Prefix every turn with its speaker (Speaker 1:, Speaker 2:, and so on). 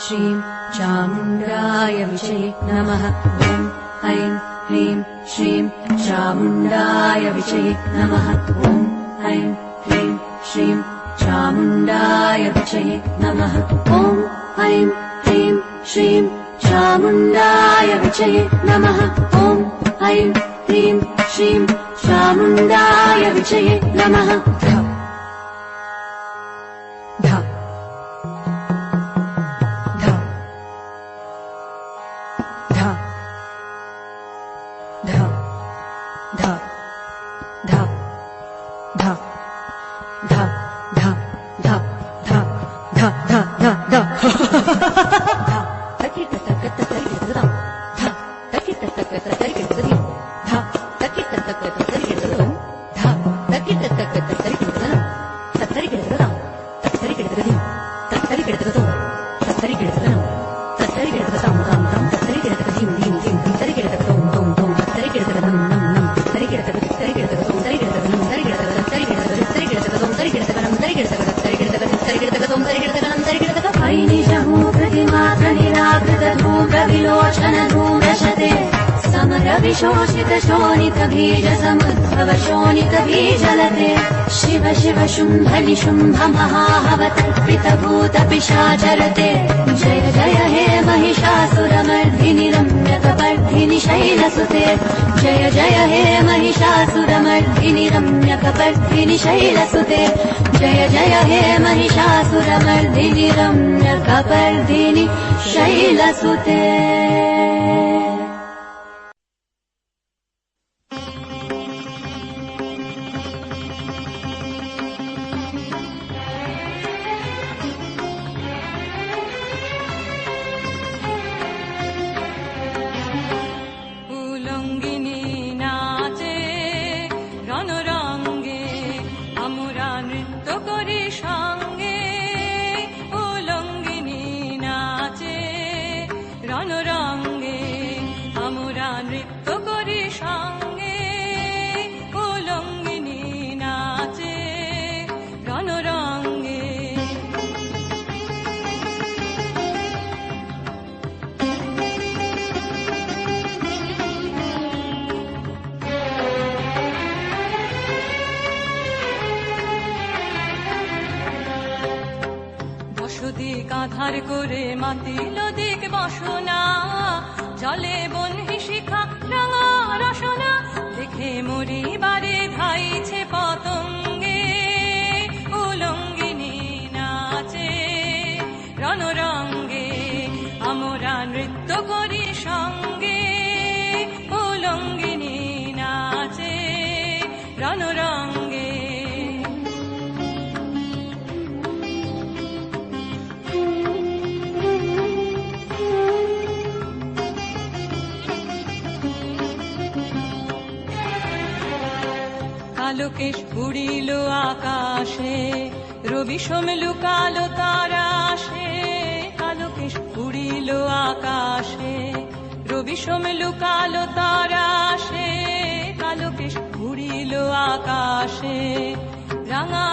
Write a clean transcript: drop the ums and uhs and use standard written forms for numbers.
Speaker 1: श्रीं चामुण्डाय विषये नमः। ॐ ऐं ह्रीं श्रीं चामुण्डाय विषये नमः। ॐ ऐं ह्रीं श्रीं चामुण्डाय विषये नमः। ॐ ऐं ह्रीं श्रीं चामुण्डाय विषये नमः। ॐ ऐं ह्रीं श्रीं चामुण्डाय विषये नमः। शोणितबीजलते शिव शिव शुम्भ निशुम्भ महाहवतर्पितभूतपिशाचरते जय जय हे महिषासुरमर्दिनि रम्यकपर्दिनि शैलसुते जय जय हे महिषासुरमर्दिनि रम्यकपर्दिनि शैलसुते जय जय हे महिषासुरमर्दिनि रम्यकपर्दिनि शैलसुते।
Speaker 2: আধার করে মাতিল দিক বসনা জলে বন্হি শিখা রাঙা রসনা দেখে মরি বারে ধাইছে পতঙ্গে উলঙ্গিনী নাচে রণরঙ্গে আমরা নৃত্য করি সঙ্গে উলঙ্গিনী নাচে রণরঙ্গে। আলোকেশ উড়িল আকাশে রবি সোম লুকালো তারাশে আলোকেশ উড়িল আকাশে রবি সোম লুকালো তারাশে আলোকেশ উড়িল আকাশে রাঙা